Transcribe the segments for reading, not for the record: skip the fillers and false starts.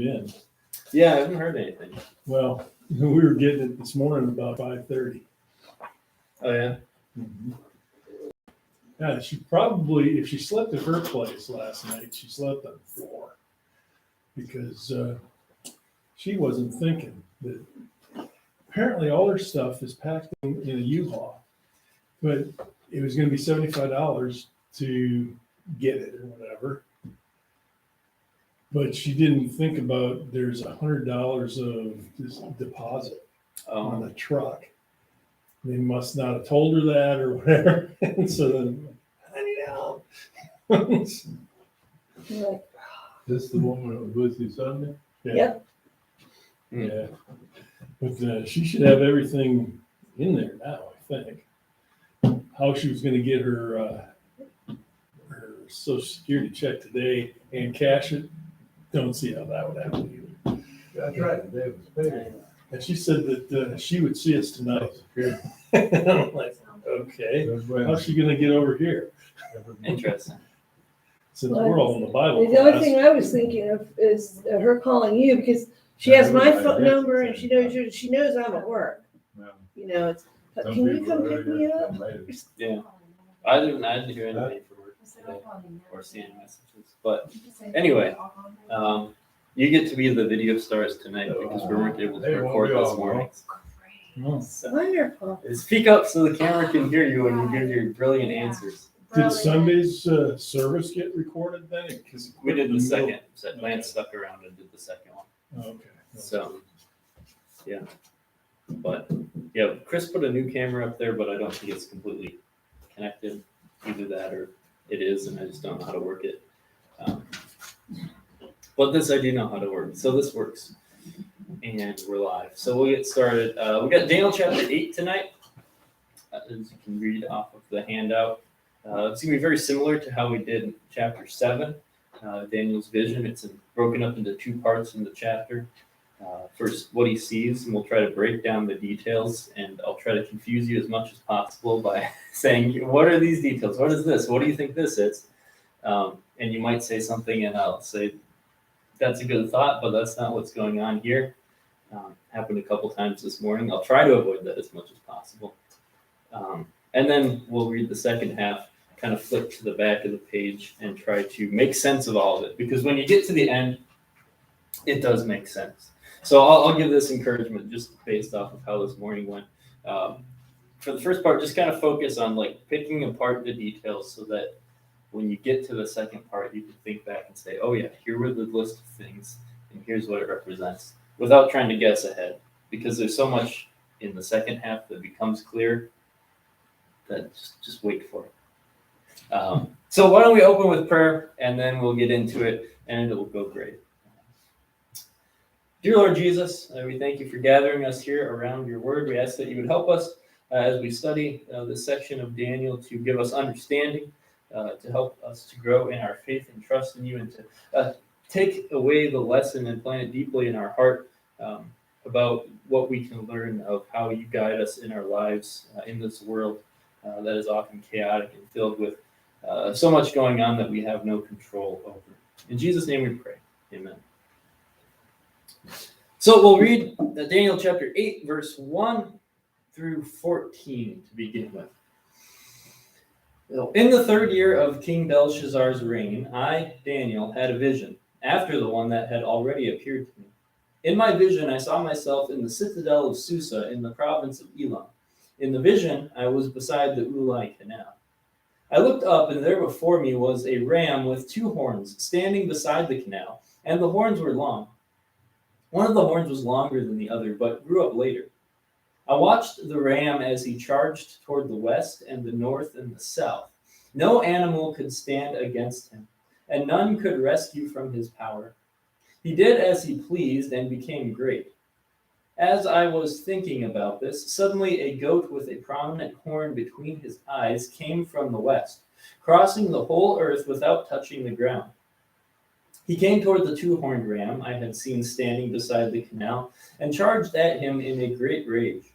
in. Yeah, I haven't heard anything. Well, we were getting it this morning about 5:30. Oh yeah. Mm-hmm. Yeah, she probably, if she slept at her place last night, she slept on the floor because she wasn't thinking that apparently all her stuff is packed in a U-Haul, but it was going to be $75 to get it or whatever. But she didn't think about there's $100 of this deposit on the truck. They must not have told her that or whatever. And so then, I need help. Right. This the woman that was with you Sunday? Yeah. Yep. Yeah. But she should have everything in there now, I think. How she was going to get her Social Security check today and cash it, don't see how that would happen either. That's right, Dave was paid. And she said that she would see us tonight. And I'm like, okay, how's she going to get over here? Interesting. Since we're all in the Bible The only class. thing I was thinking of is her calling you because she has my phone number and she knows I'm at work. You know, it's, but can you come pick me up? Yeah. I didn't hear anything from her today or see any messages. But anyway, you get to be the video stars tonight because we weren't able to record this morning. Oh. So Wonderful. speak up so the camera can hear you when you give your brilliant answers. Did Sunday's service get recorded then? 'Cause We did the second. Lance stuck around and did the second one. Oh, okay. So, yeah. But, yeah, Chris put a new camera up there, but I don't think it's completely connected. Either that or it is, and I just don't know how to work it. But this I do know how to work. So this works. And we're live. So we'll get started. We got Daniel chapter 8 tonight, as you can read off of the handout. It's going to be very similar to how we did chapter 7, Daniel's vision. It's broken up into two parts in the chapter. First, what he sees, and we'll try to break down the details, and I'll try to confuse you as much as possible by saying, what are these details? What is this? What do you think this is? And you might say something, and I'll say, that's a good thought, but that's not what's going on here. Happened a couple times this morning. I'll try to avoid that as much as possible. And then we'll read the second half, kind of flip to the back of the page and try to make sense of all of it. Because when you get to the end, it does make sense. So I'll give this encouragement just based off of how this morning went. For the first part, just kind of focus on like picking apart the details so that when you get to the second part, you can think back and say, oh yeah, here were the list of things and here's what it represents, without trying to guess ahead, because there's so much in the second half that becomes clear that just wait for it. So why don't we open with prayer and then we'll get into it and it will go great. Dear Lord Jesus, we thank you for gathering us here around your word. We ask that you would help us as we study this section of Daniel to give us understanding, to help us to grow in our faith and trust in you, and to take away the lesson and plant it deeply in our heart about what we can learn of how you guide us in our lives in this world that is often chaotic and filled with so much going on that we have no control over. In Jesus' name we pray. Amen. So we'll read Daniel chapter 8, verse 1 through 14 to begin with. In the third year of King Belshazzar's reign, I, Daniel, had a vision, after the one that had already appeared to me. In my vision, I saw myself in the citadel of Susa in the province of Elam. In the vision, I was beside the Ulai Canal. I looked up, and there before me was a ram with 2 horns standing beside the canal, and the horns were long. One of the horns was longer than the other, but grew up later. I watched the ram as he charged toward the west and the north and the south. No animal could stand against him, and none could rescue from his power. He did as he pleased and became great. As I was thinking about this, suddenly a goat with a prominent horn between his eyes came from the west, crossing the whole earth without touching the ground. He came toward the 2-horned ram I had seen standing beside the canal and charged at him in a great rage.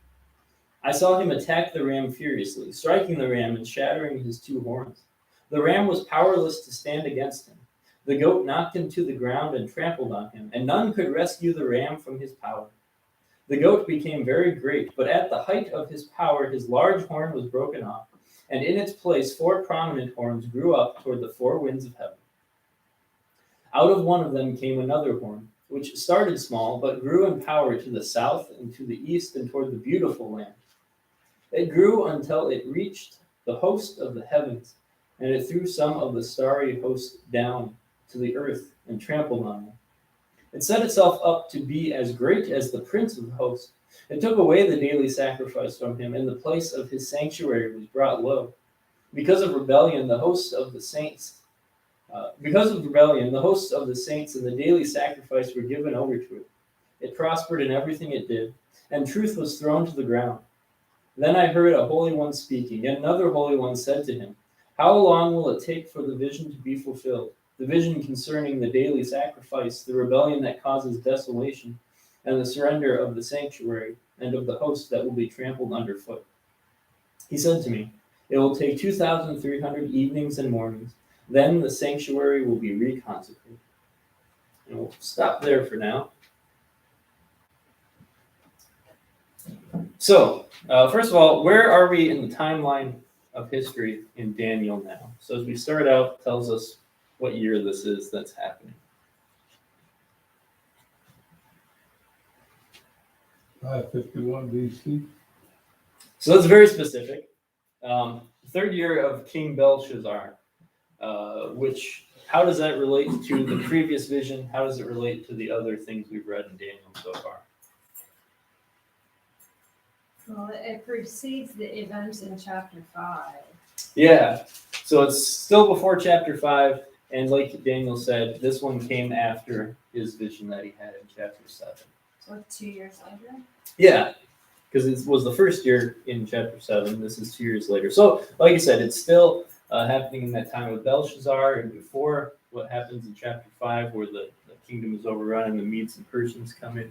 I saw him attack the ram furiously, striking the ram and shattering his 2 horns. The ram was powerless to stand against him. The goat knocked him to the ground and trampled on him, and none could rescue the ram from his power. The goat became very great, but at the height of his power, his large horn was broken off, and in its place 4 prominent horns grew up toward the 4 winds of heaven. Out of one of them came another horn, which started small, but grew in power to the south and to the east and toward the beautiful land. It grew until it reached the host of the heavens, and it threw some of the starry host down to the earth and trampled on them. It set itself up to be as great as the prince of the host. It took away the daily sacrifice from him, and the place of his sanctuary was brought low. Because of rebellion, the hosts of the saints and the daily sacrifice were given over to it. It prospered in everything it did, and truth was thrown to the ground. Then I heard a holy one speaking, and another holy one said to him, "How long will it take for the vision to be fulfilled? The vision concerning the daily sacrifice, the rebellion that causes desolation, and the surrender of the sanctuary and of the host that will be trampled underfoot." He said to me, "It will take 2,300 evenings and mornings. Then the sanctuary will be reconsecrated." And we'll stop there for now. So, first of all, where are we in the timeline of history in Daniel now? So as we start out, it tells us what year this is that's happening. 551 BC. So that's very specific. Third year of King Belshazzar, which, how does that relate to the previous vision? How does it relate to the other things we've read in Daniel so far? Well, it precedes the events in chapter 5. Yeah, so it's still before chapter 5, and like Daniel said, this one came after his vision that he had in chapter 7. So 2 years later? Yeah, because it was the first year in chapter 7. This is 2 years later. So, like I said, it's still happening in that time with Belshazzar, and before what happens in chapter 5, where the kingdom is overrun and the Medes and Persians come in.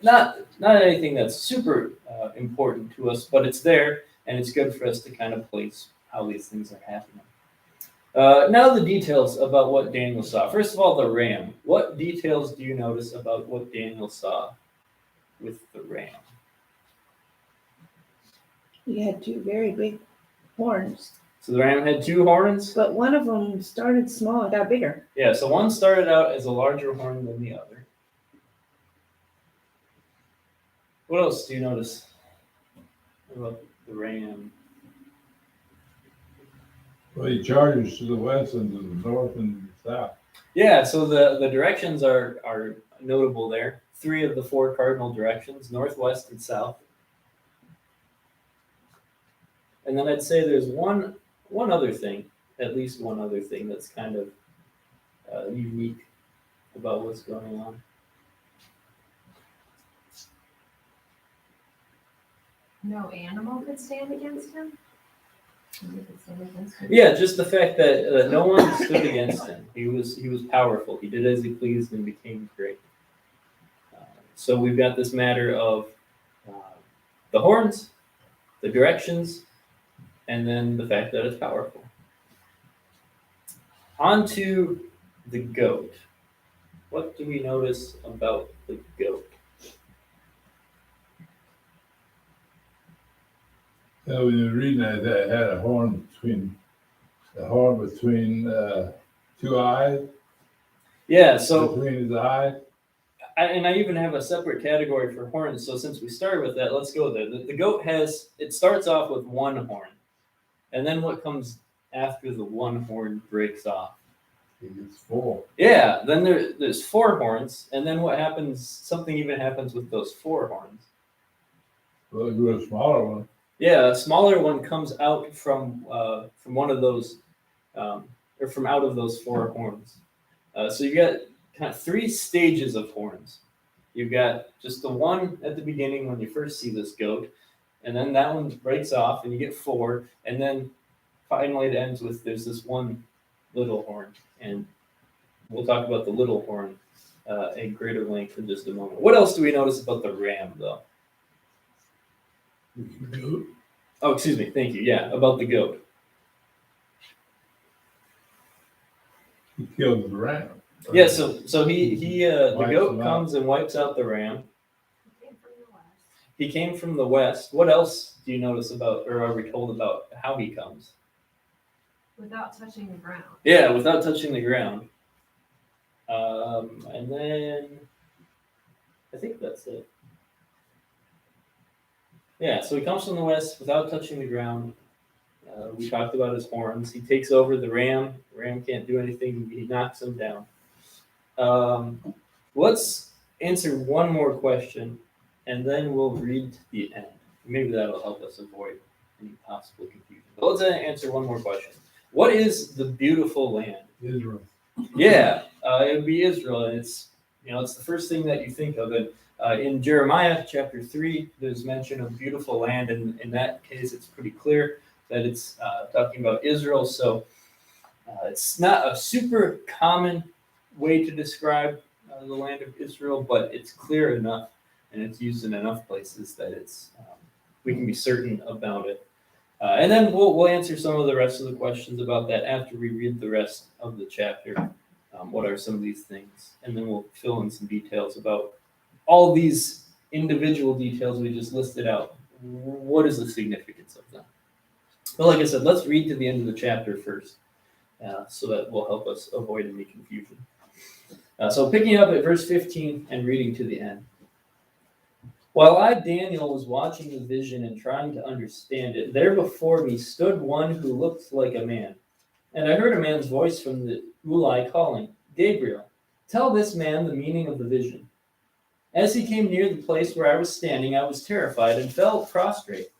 Not anything that's super important to us, but it's there, and it's good for us to kind of place how these things are happening. Now the details about what Daniel saw. First of all, the ram. What details do you notice about what Daniel saw with the ram? He had 2 very big horns, So the ram had 2 horns. but one of them started small and got bigger. Yeah, so one started out as a larger horn than the other. What else do you notice about the ram? Well, he charges to the west and to the north and the south. Yeah, so the directions are notable there. 3 of the 4 cardinal directions, northwest and south. And then I'd say there's one other thing, at least one other thing that's kind of unique about what's going on. No animal could stand against him? Nobody could stand against him? Yeah, just the fact that no one stood against him. He was powerful. He did as he pleased and became great. So we've got this matter of the horns, the directions, and then the fact that it's powerful. On to the goat. What do we notice about the goat? So when you're reading that, it had a horn between 2 eyes. Yeah, so Between his eyes. I even have a separate category for horns. So since we started with that, let's go there. The goat it starts off with 1 horn, and then what comes after the 1 horn breaks off? He gets 4. Yeah, then there's 4 horns, and then what happens? Something even happens with those 4 horns. Well, it grew a smaller one. Yeah, a smaller one comes out from one of those, or from out of those 4 horns. So you got kind of 3 stages of horns. You've got just the one at the beginning when you first see this goat, and then that one breaks off, and you get 4, and then finally it ends with there's this 1 little horn, and we'll talk about the little horn in greater length in just a moment. What else do we notice about the ram, though? Goat. Oh, excuse me. Thank you. Yeah, about the goat. He kills the ram. Yeah, so the Wipes goat them out. comes and wipes out the ram. Came from the west. He came from the west. What else do you notice about, or are we told about how he comes? Without touching the ground. Yeah, without touching the ground. And then I think that's it. Yeah, so he comes from the west without touching the ground. We talked about his horns. He takes over the ram. The ram can't do anything. He knocks him down. Let's answer one more question, and then we'll read to the end. Maybe that'll help us avoid any possible confusion. But let's answer one more question. What is the beautiful land? Israel. Yeah, it would be Israel, and it's the first thing that you think of. And in Jeremiah chapter 3, there's mention of beautiful land, and in that case, it's pretty clear that it's talking about Israel. So it's not a super common way to describe the land of Israel, but it's clear enough, and it's used in enough places that it's we can be certain about it. And then we'll answer some of the rest of the questions about that after we read the rest of the chapter. What are some of these things? And then we'll fill in some details about all these individual details we just listed out. What is the significance of them? But like I said, let's read to the end of the chapter first, so that will help us avoid any confusion. So picking up at verse 15 and reading to the end. While I, Daniel, was watching the vision and trying to understand it, there before me stood one who looked like a man. And I heard a man's voice from the Ulai calling, Gabriel, tell this man the meaning of the vision. As he came near the place where I was standing, I was terrified and fell prostrate.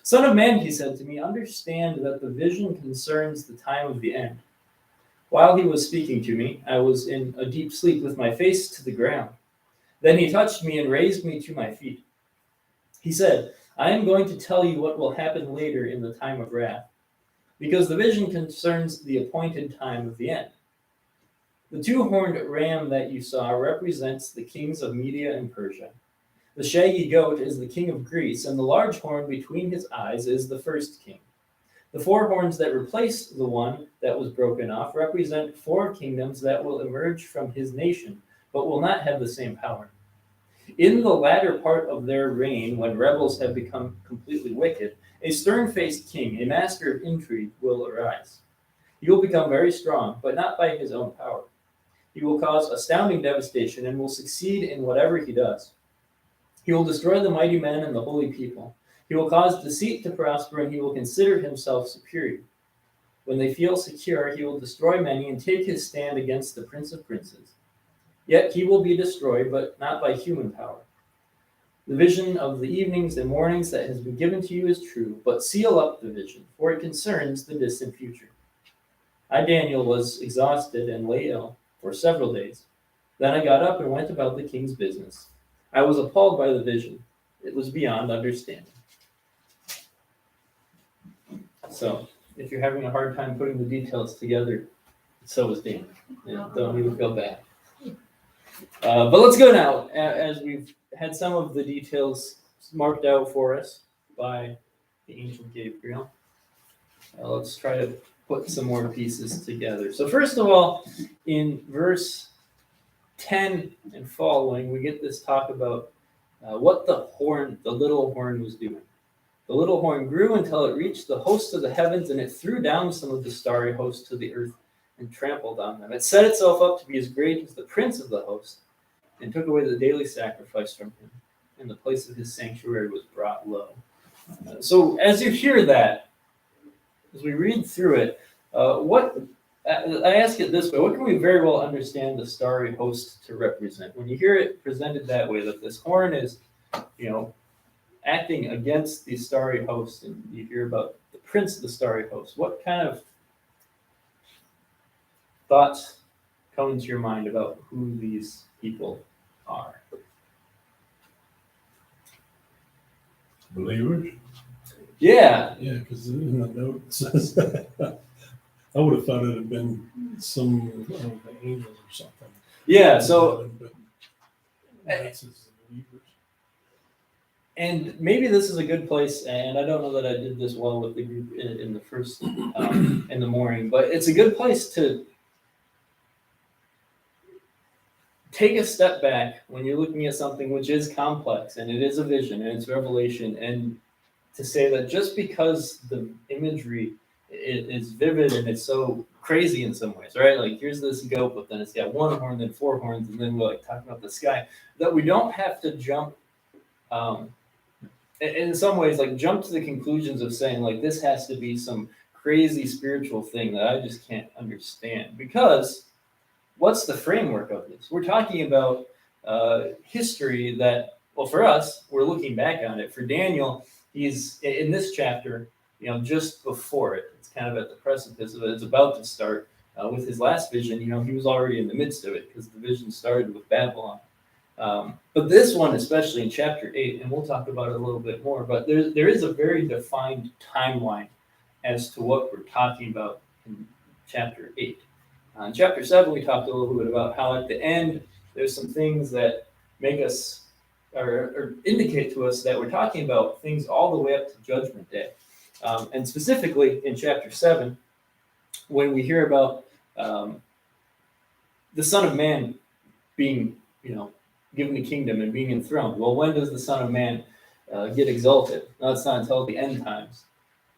Son of man, he said to me, understand that the vision concerns the time of the end. While he was speaking to me, I was in a deep sleep with my face to the ground. Then he touched me and raised me to my feet. He said, I am going to tell you what will happen later in the time of wrath, because the vision concerns the appointed time of the end. The two-horned ram that you saw represents the kings of Media and Persia. The shaggy goat is the king of Greece, and the large horn between his eyes is the first king. The four horns that replace the one that was broken off represent four kingdoms that will emerge from his nation, but will not have the same power. In the latter part of their reign, when rebels have become completely wicked, a stern-faced king, a master of intrigue, will arise. He will become very strong, but not by his own power. He will cause astounding devastation and will succeed in whatever he does. He will destroy the mighty men and the holy people. He will cause deceit to prosper, and he will consider himself superior. When they feel secure, he will destroy many and take his stand against the Prince of Princes. Yet he will be destroyed, but not by human power. The vision of the evenings and mornings that has been given to you is true, but seal up the vision, for it concerns the distant future. I, Daniel, was exhausted and lay ill for several days. Then I got up and went about the king's business. I was appalled by the vision. It was beyond understanding. So, if you're having a hard time putting the details together, so is Dan. Don't even feel bad. But let's go now, as we've had some of the details marked out for us by the angel Gabriel. Let's try to put some more pieces together. So first of all, in verse 10 and following, we get this talk about what the little horn was doing. The little horn grew until it reached the host of the heavens, and it threw down some of the starry host to the earth and trampled on them. It set itself up to be as great as the prince of the host, and took away the daily sacrifice from him, and the place of his sanctuary was brought low. So as you hear that, as we read through it, I ask it this way: what can we very well understand the starry host to represent? When you hear it presented that way, that this horn is, acting against the starry host, and you hear about the prince of the starry host, what kind of thoughts come into your mind about who these people are? Believers? Yeah, because in the note it says that. I would have thought it had been some of the angels or something. Yeah, so, But that's as believers. and maybe this is a good place, and I don't know that I did this well with the group in the first, in the morning, but it's a good place to take a step back when you're looking at something which is complex and it is a vision and it's revelation, and to say that just because the imagery is vivid and it's so crazy in some ways, right? Like here's this goat, but then it's got one horn, then four horns, and then we're like talking about the sky, that we don't have to jump, in some ways, like jump to the conclusions of saying like this has to be some crazy spiritual thing that I just can't understand. Because what's the framework of this? We're talking about history that, well, for us, we're looking back on it. For Daniel, he's in this chapter, just before it. It's kind of at the precipice of it. It's about to start with his last vision. He was already in the midst of it because the vision started with Babylon. But this one, especially in chapter 8, and we'll talk about it a little bit more, but there is a very defined timeline as to what we're talking about in chapter 8. In chapter 7, we talked a little bit about how at the end, there's some things that make us or indicate to us that we're talking about things all the way up to Judgment Day. And specifically in chapter 7, when we hear about the Son of Man being, given the kingdom and being enthroned. Well, when does the Son of Man get exalted? No, it's not until the end times.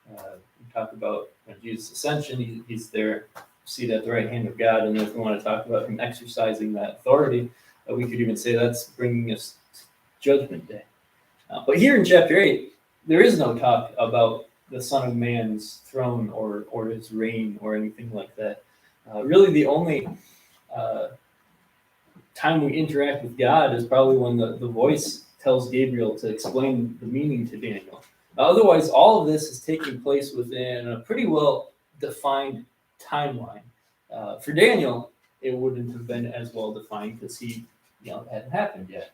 We talk about Jesus' ascension. He's there, seated at the right hand of God. And if we want to talk about him exercising that authority, we could even say that's bringing us to Judgment Day. But here in chapter 8, there is no talk about the Son of Man's throne or his reign or anything like that. Really, the only time we interact with God is probably when the voice tells Gabriel to explain the meaning to Daniel. Otherwise, all of this is taking place within a pretty well defined timeline. For Daniel, it wouldn't have been as well defined because he, it hadn't happened yet.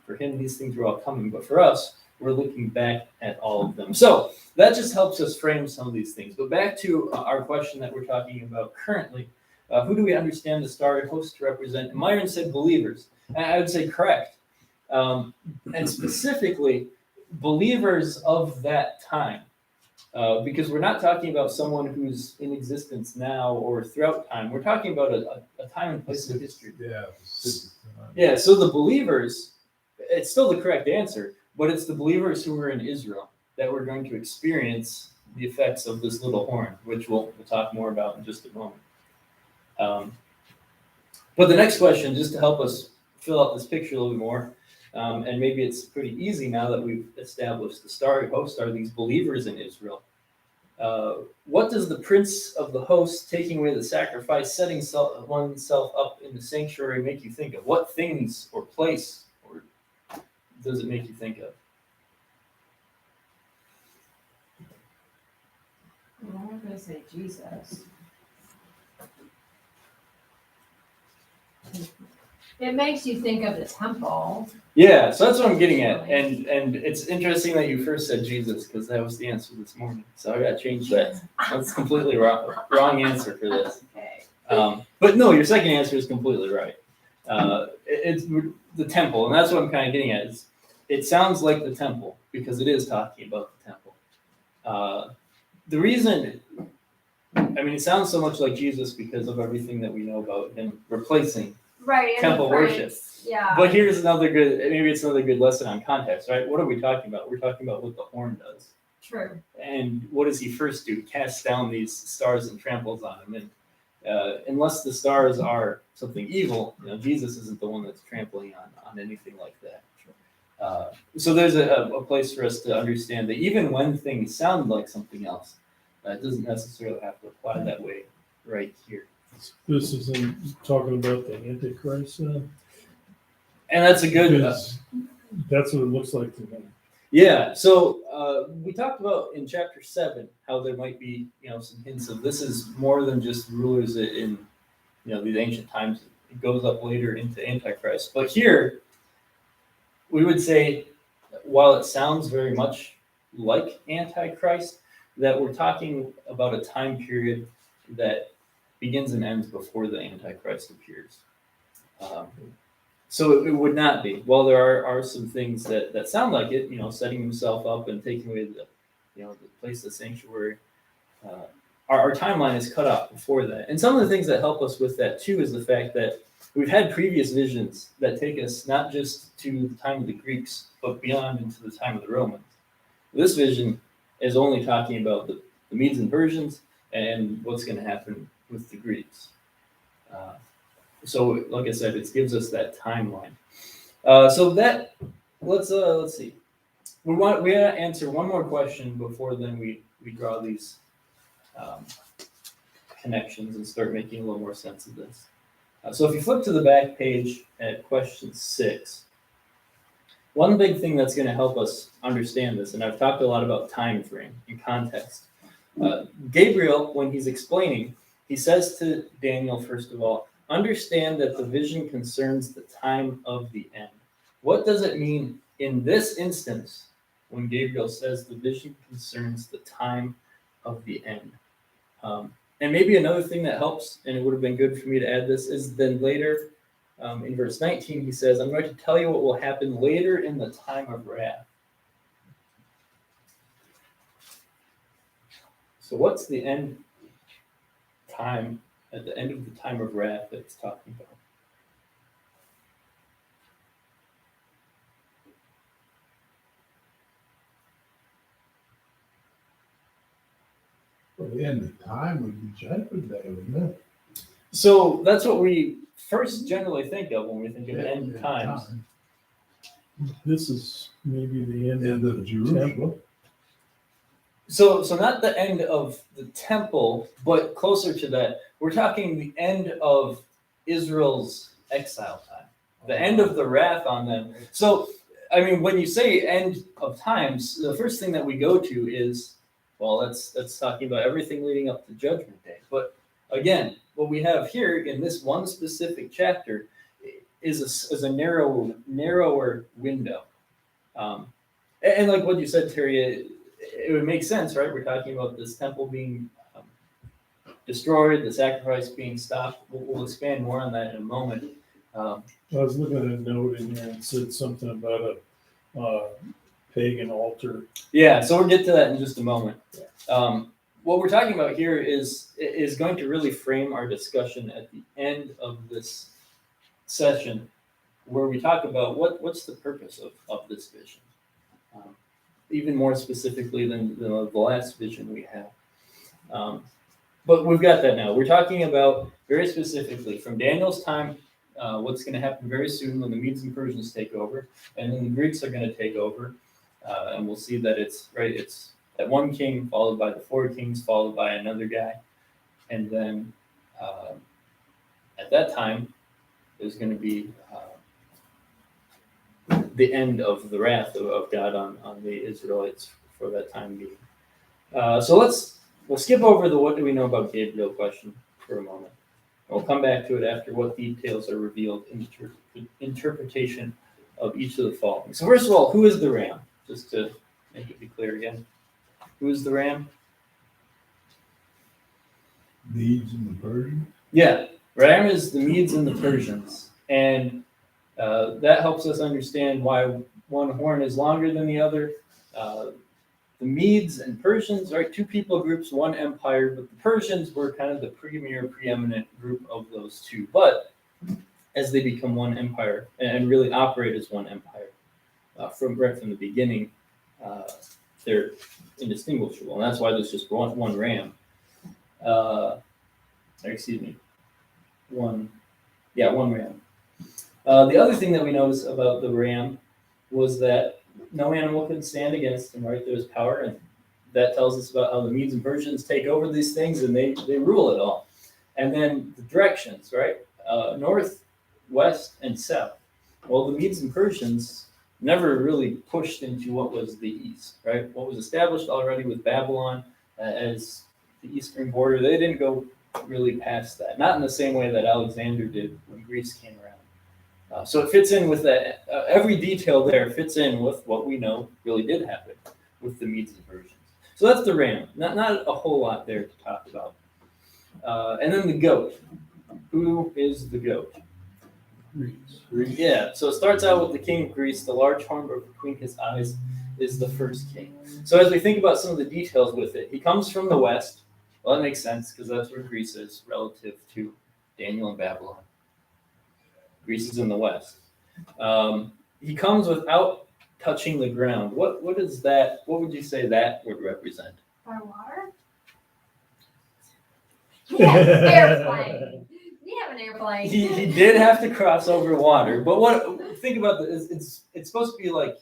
For him, these things were all coming, but for us, we're looking back at all of them. So that just helps us frame some of these things. But back to our question that we're talking about currently. Who do we understand the starry host to represent? And Myron said believers. And I would say correct. And specifically, believers of that time. Because we're not talking about someone who's in existence now or throughout time. We're talking about a time and place of history. Yeah, so the believers, it's still the correct answer, but it's the believers who were in Israel that we're going to experience the effects of this little horn, which we'll talk more about in just a moment. But the next question, just to help us fill out this picture a little bit more, and maybe it's pretty easy now that we've established the starry host are these believers in Israel. What does the prince of the host taking away the sacrifice, setting oneself up in the sanctuary make you think of? What things or place or does it make you think of? Well, I'm going to say Jesus. It makes you think of the temple. Yeah, so that's what I'm getting at, and it's interesting that you first said Jesus because that was the answer this morning. So I got to change that. That's completely wrong answer for this. Okay. But no, your second answer is completely right. It's the temple, and that's what I'm kind of getting at. It sounds like the temple because it is talking about the temple. The reason, it sounds so much like Jesus because of everything that we know about him replacing temple worship. Yeah. But here's another good lesson on context, right? What are we talking about? We're talking about what the horn does. True. And what does he first do? Casts down these stars and tramples on them. And unless the stars are something evil, Jesus isn't the one that's trampling on anything like that. So there's a place for us to understand that even when things sound like something else, it doesn't necessarily have to apply that way right here. This isn't talking about the Antichrist. And that's a good. That's what it looks like to me. Yeah. So we talked about in chapter 7 how there might be some hints of this is more than just rulers in these ancient times. It goes up later into Antichrist. But here we would say, while it sounds very much like Antichrist, that we're talking about a time period that begins and ends before the Antichrist appears. So it would not be. While there are some things that sound like it, setting himself up and taking away the place of the sanctuary, our timeline is cut off before that. And some of the things that help us with that too is the fact that we've had previous visions that take us not just to the time of the Greeks, but beyond into the time of the Romans. This vision is only talking about the Medes and Persians and what's going to happen with the Greeks. So, like I said, it gives us that timeline. So that let's see. We gotta answer one more question before then we draw these connections and start making a little more sense of this. So if you flip to the back page at question 6, one big thing that's going to help us understand this, and I've talked a lot about time frame and context. Gabriel, when he's explaining, he says to Daniel, first of all, understand that the vision concerns the time of the end. What does it mean in this instance when Gabriel says the vision concerns the time of the end? And maybe another thing that helps, and it would have been good for me to add this, is then later in verse 19, he says, I'm going to tell you what will happen later in the time of wrath. So what's the end time, at the end of the time of wrath that it's talking about? Well, the end of time would be Judgment Day, wouldn't it? So that's what we first generally think of when we think of end times. This is maybe the end End of of the Jerusalem. temple. So not the end of the temple, but closer to that. We're talking the end of Israel's exile time, the end of the wrath on them. So, I mean, when you say end of times, the first thing that we go to is, well, that's talking about everything leading up to Judgment Day. But again, what we have here in this one specific chapter is a narrower window. And like what you said, Terry, it would make sense, right? We're talking about this temple being destroyed, the sacrifice being stopped. We'll expand more on that in a moment. I was looking at a note in here and said something about a pagan altar. Yeah, so we'll get to that in just a moment. What we're talking about here is going to really frame our discussion at the end of this session, where we talk about what's the purpose of this vision, even more specifically than the last vision we had. But we've got that now. We're talking about very specifically from Daniel's time, what's going to happen very soon when the Medes and Persians take over, and then the Greeks are going to take over, and we'll see that it's that one king followed by the 4 kings followed by another guy, and then at that time there's going to be the end of the wrath of God on the Israelites for that time being. So we'll skip over the what do we know about Gabriel question for a moment. We'll come back to it after what details are revealed in the interpretation of each of the following. So first of all, who is the ram? Just to make it be clear again. Who is the ram? Medes and the Persians. Yeah, ram is the Medes and the Persians. And that helps us understand why one horn is longer than the other. The Medes and Persians are 2 people groups, 1 empire, but the Persians were kind of the preeminent group of those 2. But as they become 1 empire and really operate as 1 empire right from the beginning, they're indistinguishable, and that's why there's just one ram. One ram. The other thing that we noticed about the ram was that no animal could stand against him, right? There was power, and that tells us about how the Medes and Persians take over these things and they rule it all. And then the directions, right? North, west, and south. Well, the Medes and Persians never really pushed into what was the east, right? What was established already with Babylon as the eastern border, they didn't go really past that. Not in the same way that Alexander did when Greece came around. So it fits in with that. Every detail there fits in with what we know really did happen with the Medes and Persians. So that's the ram. Not a whole lot there to talk about. And then the goat. Who is the goat? Greece. Yeah, so it starts out with the king of Greece. The large horn between his eyes is the first king. So as we think about some of the details with it, he comes from the west. Well, that makes sense because that's where Greece is relative to Daniel and Babylon. Greece is in the west. He comes without touching the ground. What is that? What would you say that would represent? By water? Yes, airplane. We have an airplane. He did have to cross over water, but what? Think about this. It's supposed to be like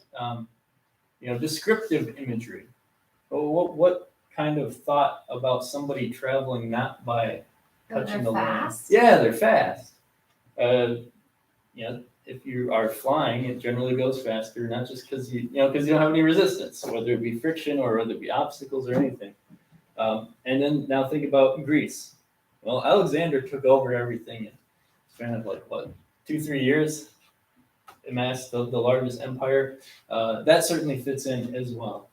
descriptive imagery. But what kind of thought about somebody traveling not by But touching they're the land? fast. Yeah, they're fast. If you are flying, it generally goes faster, not just because you don't have any resistance, whether it be friction or whether it be obstacles or anything. And then now think about Greece. Well, Alexander took over everything in span of 2-3 years, amassed the largest empire. That certainly fits in as well.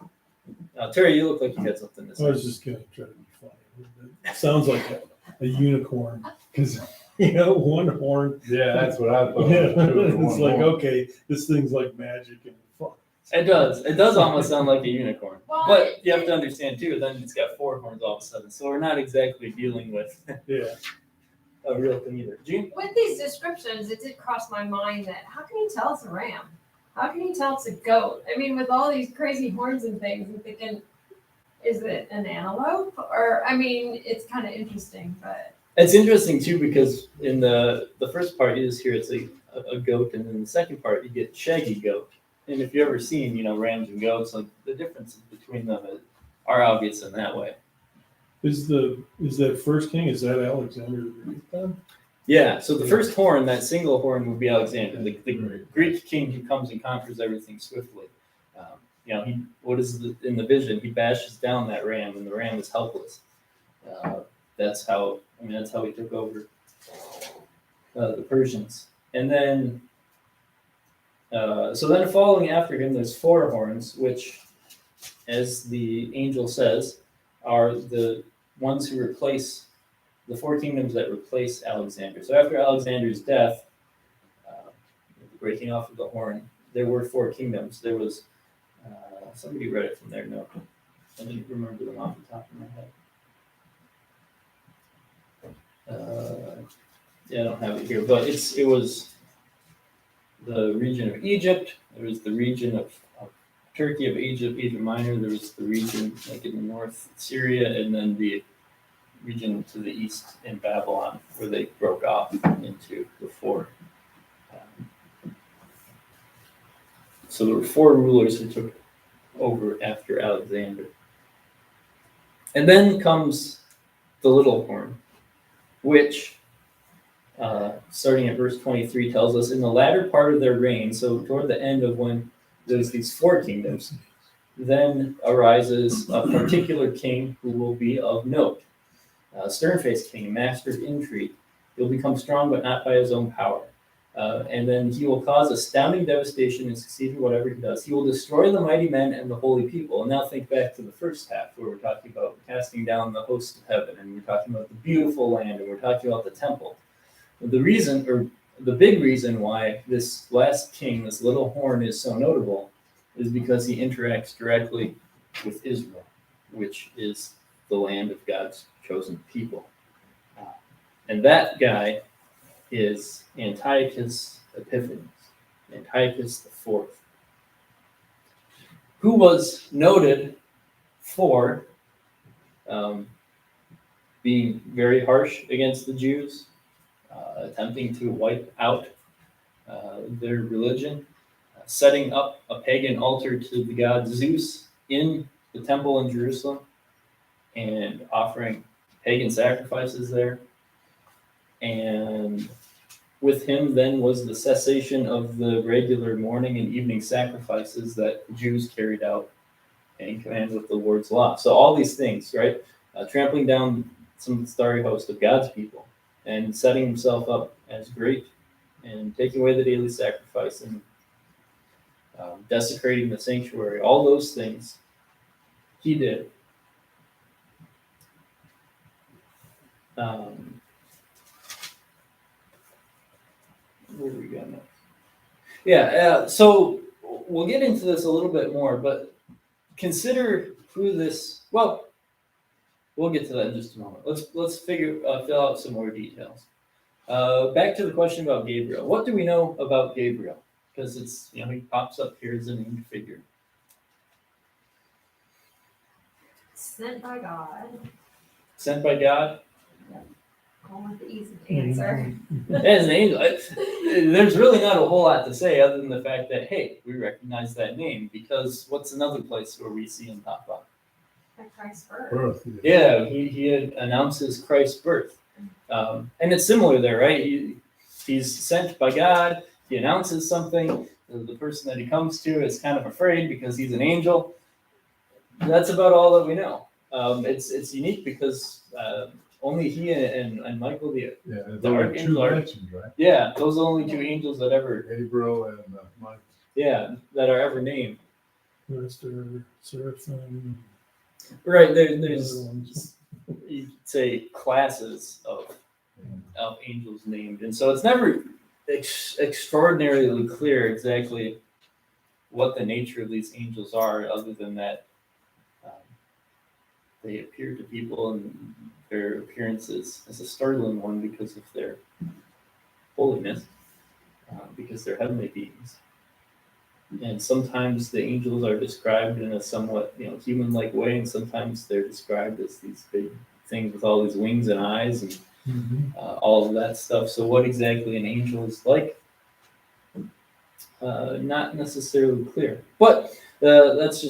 Terry, you look like you had something to I say. was just gonna try to be funny. It sounds like a unicorn, because, one horn. Yeah, that's what I thought. Yeah, too, the it's one like, horn. okay, this thing's like magic and fun. It does. It does almost sound like a unicorn. Well, But you have to understand too, then it's got 4 horns all of a sudden. So we're not exactly dealing with Yeah. a real thing either. Gene? With these descriptions, it did cross my mind that how can you tell it's a ram? How can you tell it's a goat? I mean, with all these crazy horns and things, I'm thinking, is it an antelope? Or, I mean, it's kind of interesting, but. It's interesting too because in the first part you just hear it's a goat, and then the second part you get shaggy goat. And if you've ever seen rams and goats, like the differences between them are obvious in that way. Is that first king, is that Alexander the Great then? Yeah. So the first horn, that single horn, would be Alexander, the Greek king who comes and conquers everything swiftly. In the vision, he bashes down that ram, and the ram is helpless. That's how he took over the Persians. And then, so then following after him, there's 4 horns, which, as the angel says, are the ones who replace the 4 kingdoms that replace Alexander. So after Alexander's death, the breaking off of the horn, there were 4 kingdoms. There was, somebody read it from their note. I didn't remember them off the top of my head. I don't have it here, but it was the region of Egypt. There was the region of Turkey, of Egypt Minor. There was the region like in the north, Syria, and then the region to the east in Babylon, where they broke off into the 4. So there were 4 rulers who took over after Alexander. And then comes the little horn, which, starting at verse 23, tells us in the latter part of their reign, so toward the end of when there's these 4 kingdoms, then arises a particular king who will be of note. A stern-faced king, a master of intrigue. He'll become strong, but not by his own power. And then he will cause astounding devastation and succeed in whatever he does. He will destroy the mighty men and the holy people. And now think back to the first half, where we're talking about casting down the host of heaven, and we're talking about the beautiful land, and we're talking about the temple. The reason, or the big reason why this last king, this little horn, is so notable is because he interacts directly with Israel, which is the land of God's chosen people. And that guy is Antiochus Epiphanes, Antiochus IV, who was noted for being very harsh against the Jews, attempting to wipe out their religion, setting up a pagan altar to the god Zeus in the temple in Jerusalem, and offering pagan sacrifices there. And with him then was the cessation of the regular morning and evening sacrifices that the Jews carried out in command with the Lord's law. So all these things, right? Trampling down some of the starry host of God's people and setting himself up as great and taking away the daily sacrifice and desecrating the sanctuary. All those things he did. Where do we go next? Yeah, so we'll get into this a little bit more, but consider who this, well, we'll get to that in just a moment. Let's fill out some more details. Back to the question about Gabriel. What do we know about Gabriel? Because it's, he pops up here as a named figure. Sent by God. Sent by God. Going with the easy answer. As an angel. There's really not a whole lot to say other than the fact that, hey, we recognize that name, because what's another place where we see him pop up? At Christ's birth. Birth. Yeah, he announces Christ's birth. And it's similar there, right? He's sent by God, he announces something, the person that he comes to is kind of afraid because he's an angel. That's about all that we know. It's unique because only he and Michael, Yeah, the there were archangel two are- mentioned, right? yeah, those are the only two angels that ever, Gabriel and Mike. yeah, that are ever named. The rest are seraphim. Right, other there's, ones. you could say, classes of angels named, and so it's never extraordinarily clear exactly what the nature of these angels are, other than that they appear to people, and their appearance is a startling one because of their holiness, because they're heavenly beings. And sometimes the angels are described in a somewhat, human-like way, and sometimes they're described as these big things with all these wings and eyes and all of that stuff. So what exactly an angel is like, not necessarily clear. But that's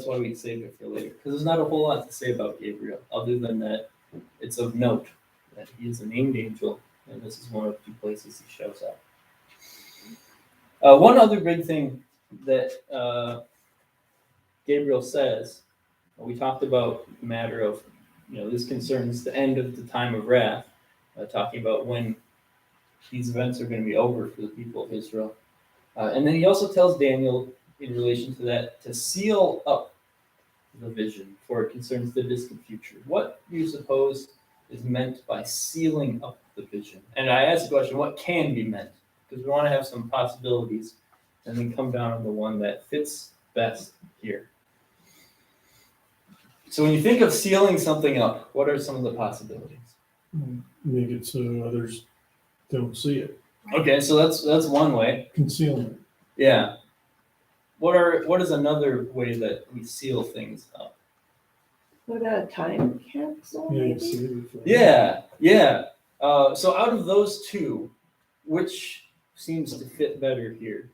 why we save it for later, because there's not a whole lot to say about Gabriel, other than that it's of note that he is a named angel, and this is one of the few places he shows up. One other big thing that Gabriel says, we talked about the matter of, this concerns the end of the time of wrath, talking about when these events are going to be over for the people of Israel. And then he also tells Daniel, in relation to that, to seal up the vision, for it concerns the distant future. What do you suppose is meant by sealing up the vision? And I asked the question, what can be meant? Because we want to have some possibilities, and then come down on the one that fits best here. So when you think of sealing something up, what are some of the possibilities? Make it so others don't see it. Okay, so that's one way. Concealment. Yeah. What is another way that we seal things up? What about a time capsule? Yeah, maybe? see it before. Yeah. So out of those two, which seems to fit better here?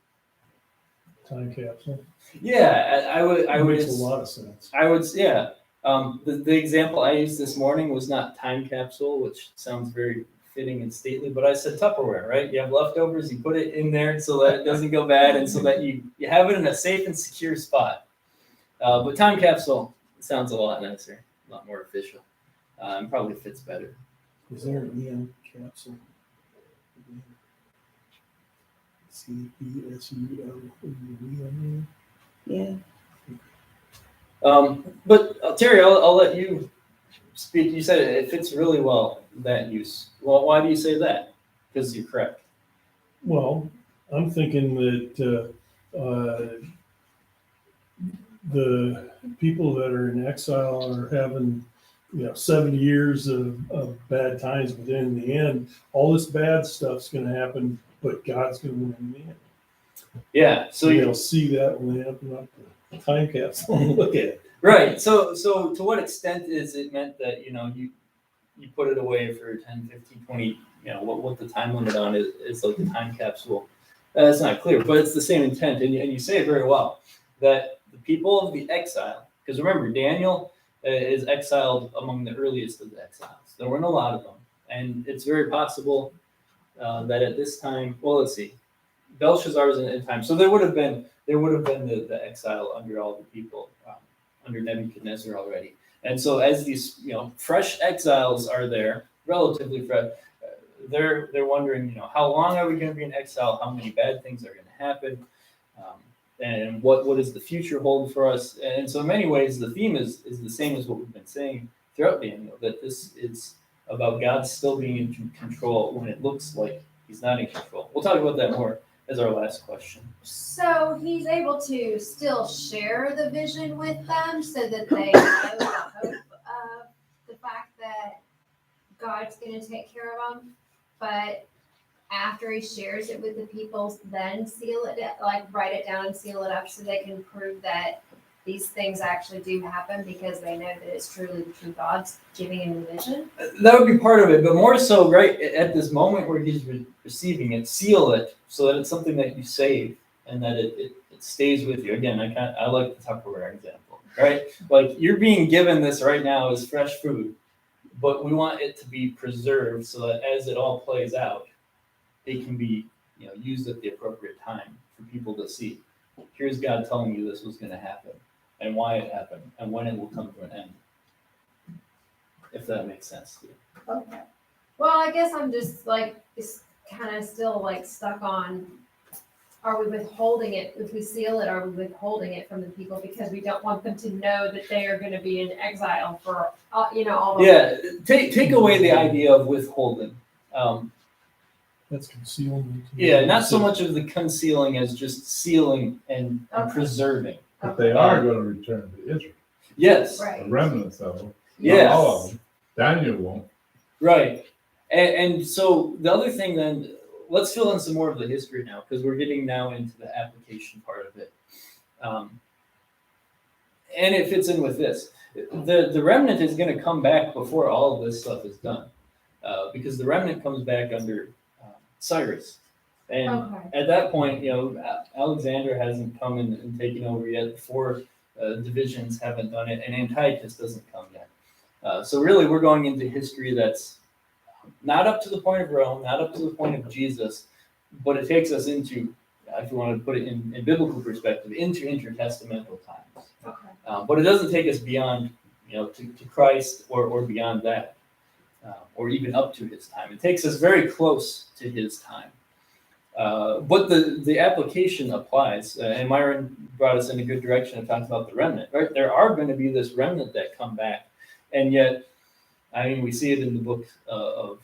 Time capsule. Yeah, I would. Makes a lot of sense. Yeah. The example I used this morning was not time capsule, which sounds very fitting and stately, but I said Tupperware, right? You have leftovers, you put it in there so that it doesn't go bad, and so that you have it in a safe and secure spot. But time capsule sounds a lot nicer, a lot more official, and probably fits better. Is there an EM capsule? CESUL. Yeah. But Terry, I'll let you speak. You said it fits really well, that use. Well, why do you say that? Because you're correct. Well, I'm thinking that the people that are in exile are having 70 years of bad times, but then in the end, all this bad stuff's going to happen, but God's going to win in the end. Yeah. So You'll see that when they open up the time capsule and look at it. right. So to what extent is it meant that you put it away for 10, 15, 20, what the time limit on it is, like the time capsule? It's not clear, but it's the same intent, and you say it very well, that the people of the exile, because remember, Daniel is exiled among the earliest of the exiles. There weren't a lot of them, and it's very possible that at this time, well, let's see, Belshazzar's in time, so there would have been the exile under all the people under Nebuchadnezzar already, and so as these fresh exiles are there, relatively fresh, they're wondering how long are we going to be in exile? How many bad things are going to happen? And what does the future hold for us? And so in many ways, the theme is the same as what we've been saying throughout Daniel, that this is about God still being in control when it looks like he's not in control. We'll talk about that more as our last question. So he's able to still share the vision with them so that they know the hope of that God's going to take care of them, but after he shares it with the people, then seal it, like write it down and seal it up so they can prove that these things actually do happen because they know that it's truly the true God's giving him the vision. That would be part of it, but more so, right at this moment where he's receiving it, seal it so that it's something that you save and that it stays with you. Again, I like the Tupperware example, right? Like you're being given this right now as fresh food, but we want it to be preserved so that as it all plays out, it can be used at the appropriate time for people to see. Here's God telling you this was going to happen, and why it happened, and when it will come to an end. If that makes sense to you. Okay. Well, I guess I'm just like kind of still like stuck on, are we withholding it? If we seal it, are we withholding it from the people because we don't want them to know that they are going to be in exile for all the Yeah, take away the idea of withholding. That's concealment. Yeah, not so much of the concealing as just sealing and Okay. preserving. But they are gonna return to Israel, Yes. Right. the remnants of them. Yes. Not all of them. Daniel won't. Right. And so the other thing then, let's fill in some more of the history now, because we're getting now into the application part of it. And it fits in with this. The remnant is going to come back before all of this stuff is done, because the remnant comes back under Cyrus. And Okay. at that point, Alexander hasn't come and taken over yet. The four divisions haven't done it, and Antiochus doesn't come yet. So really, we're going into history that's not up to the point of Rome, not up to the point of Jesus, but it takes us into, if you want to put it in biblical perspective, into intertestamental times. Okay. But it doesn't take us beyond, to Christ or beyond that, or even up to his time. It takes us very close to his time. But the application applies, and Myron brought us in a good direction of talking about the remnant, right? There are going to be this remnant that come back, and yet, I mean, we see it in the book of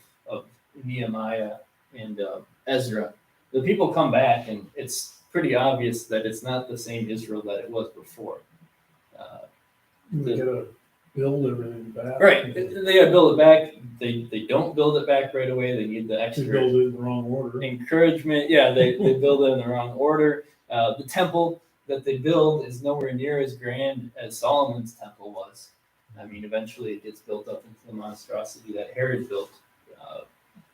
Nehemiah and Ezra. The people come back, and it's pretty obvious that it's not the same Israel that it was before. We gotta build everything back. Right, they gotta build it back. They don't build it back right away. They need the They extra build it in the wrong order. encouragement. Yeah, they build it in the wrong order. The temple that they build is nowhere near as grand as Solomon's temple was. I mean, eventually it gets built up into the monstrosity that Herod built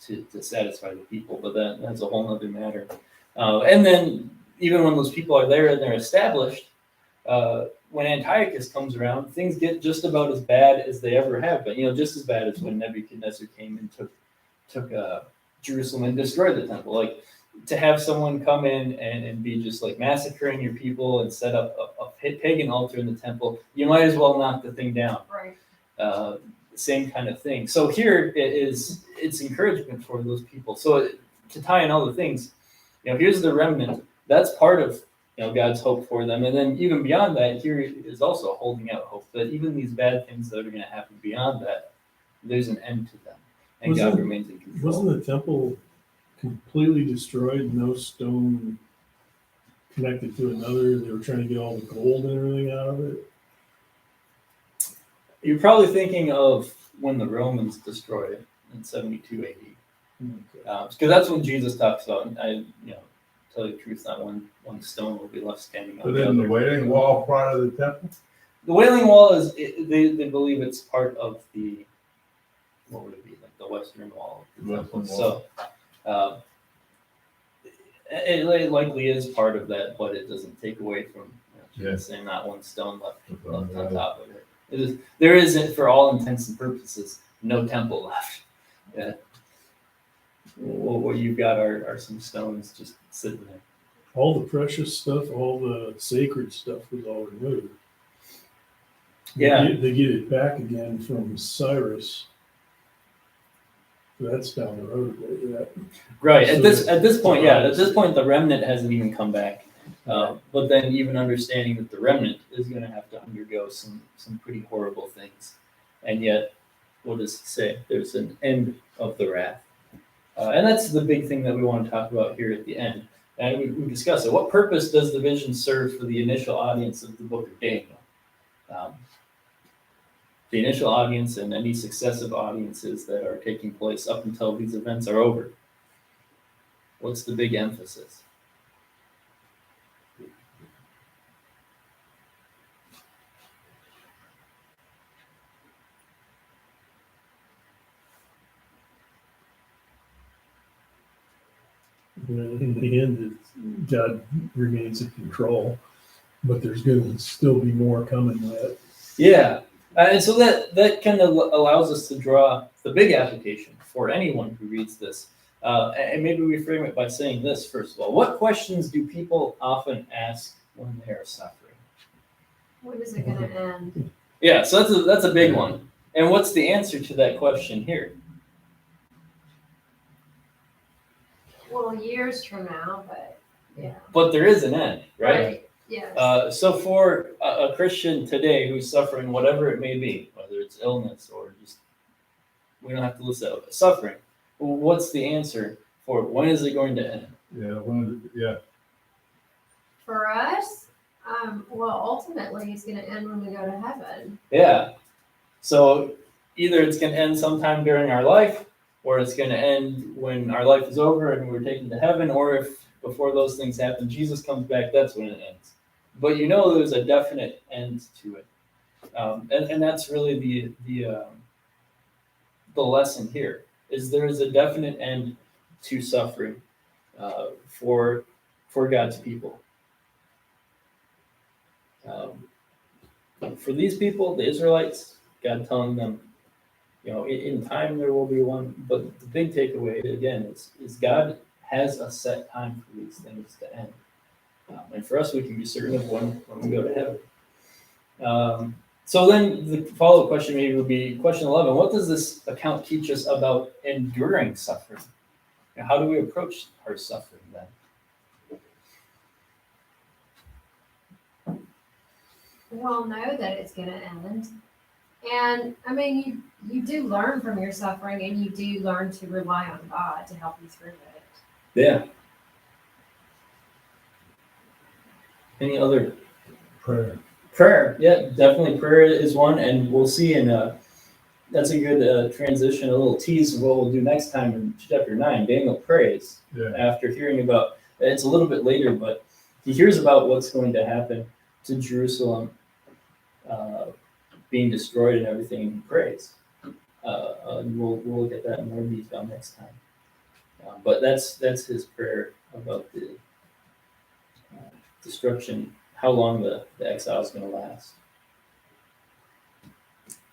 to satisfy the people, but that's a whole other matter. And then even when those people are there and they're established, when Antiochus comes around, things get just about as bad as they ever have been. Just as bad as when Nebuchadnezzar came and took Jerusalem and destroyed the temple. Like, to have someone come in and be just like massacring your people and set up a pagan altar in the temple, you might as well knock the thing down. Right. Same kind of thing. So here it's encouragement for those people. So to tie in all the things, here's the remnant. That's part of God's hope for them. And then even beyond that, here is also holding out hope that even these bad things that are going to happen beyond that, there's an end to them, and God remains in control. Wasn't the temple completely destroyed? No stone connected to another. They were trying to get all the gold and everything out of it. You're probably thinking of when the Romans destroyed it in 72 AD. Because that's when Jesus talks about, tell you the truth, not one stone will be left standing on But the in the other. Wailing Wall part of the temple? The Wailing Wall is, they believe it's part of the, what would it be, like the Western Wall of the temple. Western So, it likely is part of that, but it doesn't take away from, saying not one stone left on top of it. There isn't, for all intents and purposes, no temple left. Yeah. What you've got are some stones just sitting there. All the precious stuff, all the sacred stuff was all removed. Yeah. They get it back again from Cyrus. That's down the road a bit, yeah. Right. So At this point, yeah. At this point, the remnant hasn't even come back. But then, even understanding that the remnant is going to have to undergo some pretty horrible things, and yet, what does it say? There's an end of the wrath, and that's the big thing that we want to talk about here at the end. And we discuss it. What purpose does the vision serve for the initial audience of the book of Daniel? the initial audience and any successive audiences that are taking place up until these events are over. What's the big emphasis? In the end, God remains in control, but there's going to still be more coming yet. Yeah, and so that kind of allows us to draw the big application for anyone who reads this. And maybe we frame it by saying this first of all: what questions do people often ask when they are suffering? When is it gonna end? Yeah, so that's a big one. And what's the answer to that question here? Well, years from now, but yeah. But there is an end, right? Yes. So for a Christian today who's suffering whatever it may be, whether it's illness or just, we don't have to list out suffering. Well, what's the answer for when is it going to end? Yeah, For us, well, ultimately, it's gonna end when we go to heaven. Yeah. So either it's going to end sometime during our life, or it's going to end when our life is over and we're taken to heaven, or if before those things happen, Jesus comes back, that's when it ends. But there's a definite end to it. And that's really the lesson here, is there is a definite end to suffering for God's people. For these people, the Israelites, God telling them, in time there will be one. But the big takeaway again is God has a set time for these things to end. And for us, we can be certain of when we go to heaven. So then the follow-up question maybe would be question 11. What does this account teach us about enduring suffering? And how do we approach our suffering then? We all know that it's gonna end. And I mean, you do learn from your suffering, and you do learn to rely on God to help you through it. Yeah. Any other? Prayer, yeah, definitely prayer is one, and we'll see that's a good transition, a little tease of what we'll do next time in chapter 9. Daniel prays after hearing about, it's a little bit later, but he hears about what's going to happen to Jerusalem being destroyed and everything, and he prays. We'll look at that in more detail next time. But that's his prayer about the destruction, how long the exile is going to last.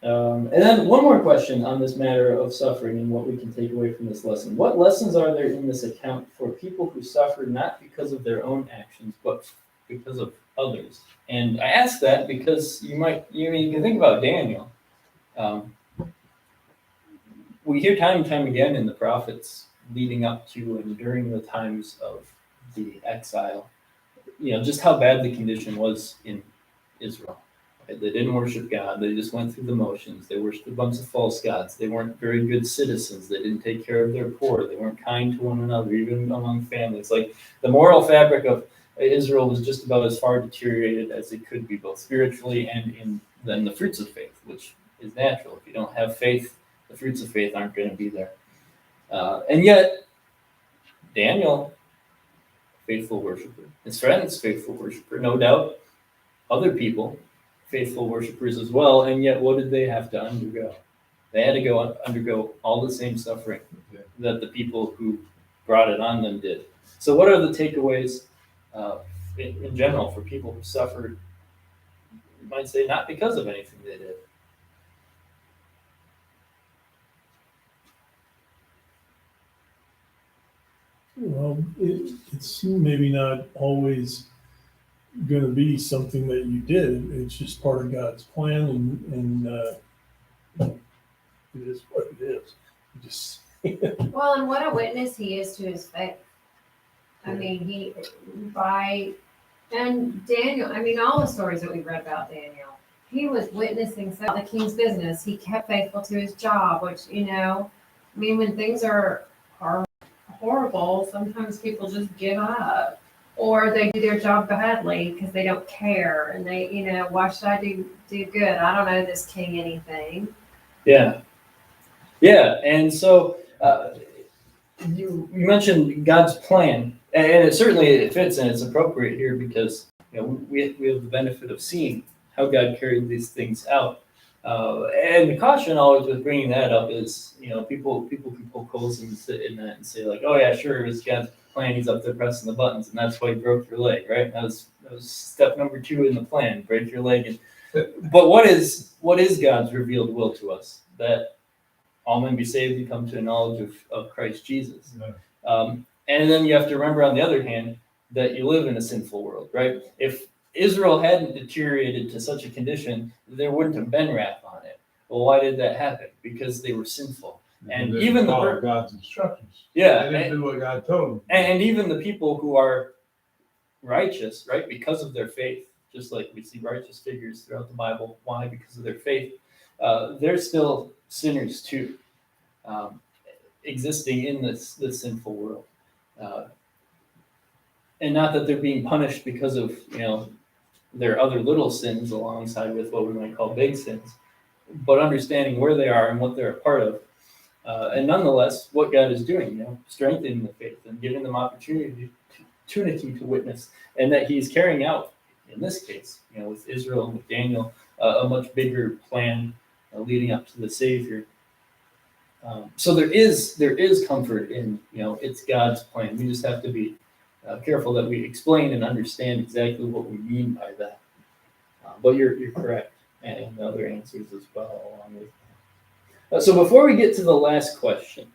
And then one more question on this matter of suffering and what we can take away from this lesson. What lessons are there in this account for people who suffer not because of their own actions, but because of others? And I ask that because you can think about Daniel. We hear time and time again in the prophets leading up to and during the times of the exile, just how bad the condition was in Israel. Right? They didn't worship God. They just went through the motions. They worshipped a bunch of false gods. They weren't very good citizens. They didn't take care of their poor. They weren't kind to one another, even among families. Like the moral fabric of Israel was just about as far deteriorated as it could be, both spiritually and then the fruits of faith, which is natural. If you don't have faith, the fruits of faith aren't going to be there. And yet, Daniel, faithful worshiper. His friends, faithful worshiper, no doubt. Other people, faithful worshipers as well. And yet, what did they have to undergo? They had to undergo all the same suffering that the people who brought it on them did. So what are the takeaways in general for people who suffered, you might say, not because of anything they did? Well, it's maybe not always going to be something that you did. It's just part of God's plan, and it is what it is. You just Well, and what a witness he is to his faith. I mean, and Daniel, I mean, all the stories that we've read about Daniel, he was witnessing the king's business. He kept faithful to his job, which, I mean, when things are horrible, sometimes people just give up. or they do their job badly because they don't care and they, why should I do good? I don't know this king anything. Yeah. Yeah. And so you mentioned God's plan, and it fits and it's appropriate here because we have the benefit of seeing how God carried these things out. And the caution always with bringing that up is, people can poke holes in that and say like, oh yeah, sure, it was God's plan. He's up there pressing the buttons, and that's why he broke your leg, right? That was step number 2 in the plan: break your leg. But what is God's revealed will to us? That all men be saved and come to a knowledge of Christ Jesus. Yeah. And then you have to remember, on the other hand, that you live in a sinful world, right? If Israel hadn't deteriorated to such a condition, there wouldn't have been wrath on it. Well, why did that happen? Because they were sinful. And They even didn't follow God's instructions. Yeah, They didn't do what God told them. and even the people who are righteous, right, because of their faith, just like we see righteous figures throughout the Bible. Why? Because of their faith. They're still sinners too, existing in this sinful world. And not that they're being punished because of their other little sins alongside with what we might call big sins, but understanding where they are and what they're a part of, and nonetheless what God is doing, strengthening the faith and giving them opportunity to witness, and that He's carrying out, in this case, with Israel and with Daniel, a much bigger plan leading up to the Savior. So there is comfort in it's God's plan. We just have to be careful that we explain and understand exactly what we mean by that. But you're correct, and the other answers as well along with that. So before we get to the last question,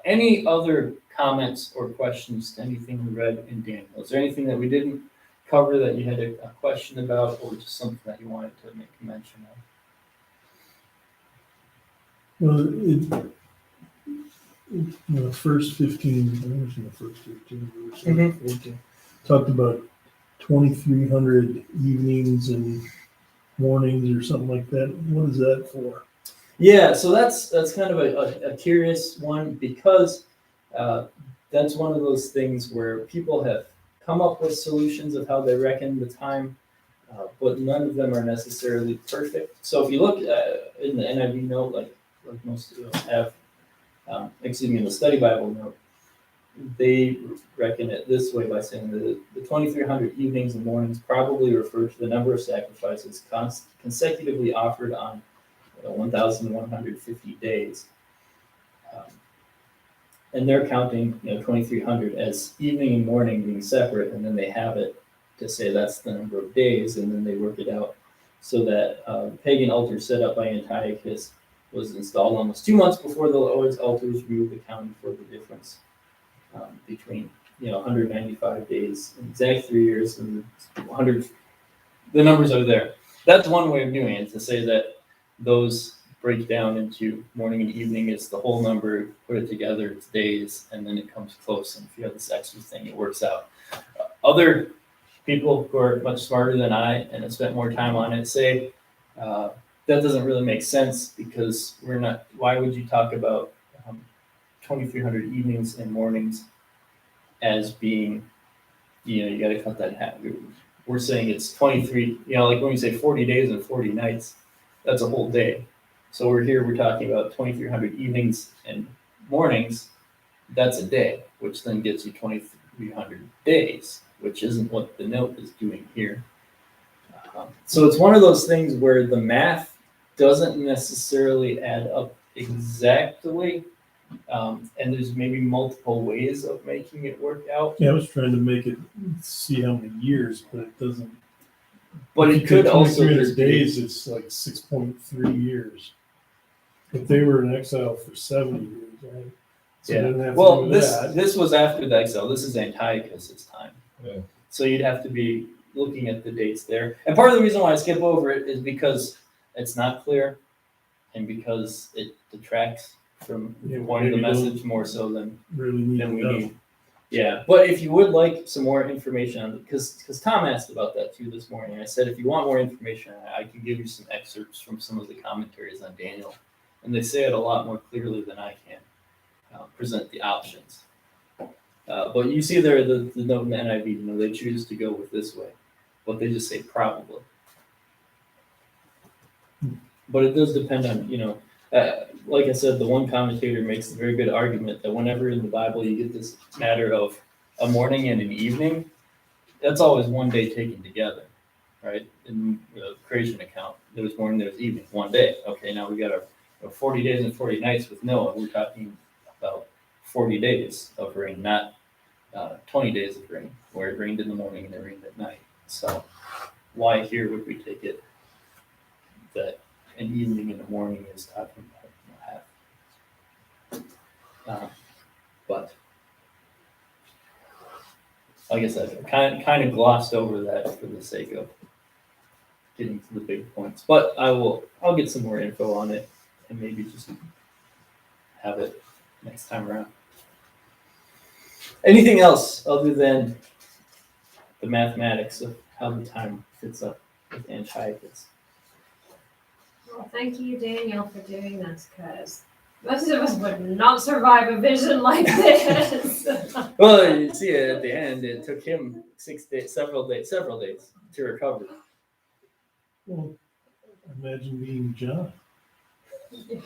any other comments or questions to anything we read in Daniel? Is there anything that we didn't cover that you had a question about, or just something that you wanted to make a mention of? Well, the first 15, I was in the first 15 verses, 14, talked about 2,300 evenings and mornings or something like that. What is that for? Yeah, so that's kind of a curious one, because that's one of those things where people have come up with solutions of how they reckon the time, but none of them are necessarily perfect. So if you look in the NIV note, like most of us have, in the study Bible note, they reckon it this way by saying that the 2,300 evenings and mornings probably refer to the number of sacrifices consecutively offered on 1,150 days. And they're counting 2,300 as evening and morning being separate, and then they have it to say that's the number of days, and then they work it out so that the pagan altar set up by Antiochus was installed almost 2 months before the Lord's altar was removed, accounting for the difference between 195 days in exact 3 years and 100. The numbers are there. That's one way of doing it, to say that those break down into morning and evening is the whole number, put it together, it's days, and then it comes close. And if you have this extra thing, it works out. Other people who are much smarter than I and have spent more time on it say that doesn't really make sense, because why would you talk about 2,300 evenings and mornings as being, you got to cut that in half. We're saying it's 23, like when we say 40 days and 40 nights, that's a whole day. So we're talking about 2,300 evenings and mornings. That's a day, which then gets you 2,300 days, which isn't what the note is doing here. So it's one of those things where the math doesn't necessarily add up exactly. And there's maybe multiple ways of making it work out. Yeah, I was trying to make it see how many years, but it doesn't. But it could also 300 days. It's like 6.3 years. But they were in exile for 70 years, right? So it didn't have to do with that. This was after the exile. This is Antiochus' time. Yeah. So you'd have to be looking at the dates there. And part of the reason why I skip over it is because it's not clear, and because it detracts from the point of the message more so than we need. Yeah, but if you would like some more information on it, because Tom asked about that too this morning. I said, if you want more information, I can give you some excerpts from some of the commentaries on Daniel, and they say it a lot more clearly than I can present the options. But you see there the note in the NIV, they choose to go with this way, but they just say probably. But it does depend on, like I said, the one commentator makes a very good argument that whenever in the Bible you get this matter of a morning and an evening, that's always one day taken together, right? In the creation account, there was morning, there was evening, one day. Okay, now we got our 40 days and 40 nights with Noah. We're talking about 40 days of rain, not 20 days of rain, where it rained in the morning and it rained at night. So why here would we take it that an evening and a morning is talking about half? But like I said, kind of glossed over that for the sake of getting to the big points. But I'll get some more info on it and maybe just have it next time around. Anything else other than the mathematics of how the time fits up with Antiochus? Well, thank you, Daniel, for doing this, because most of us would not survive a vision like this. Well, you see, at the end, it took him 6 days, several days to recover. Well, imagine being John. Yeah.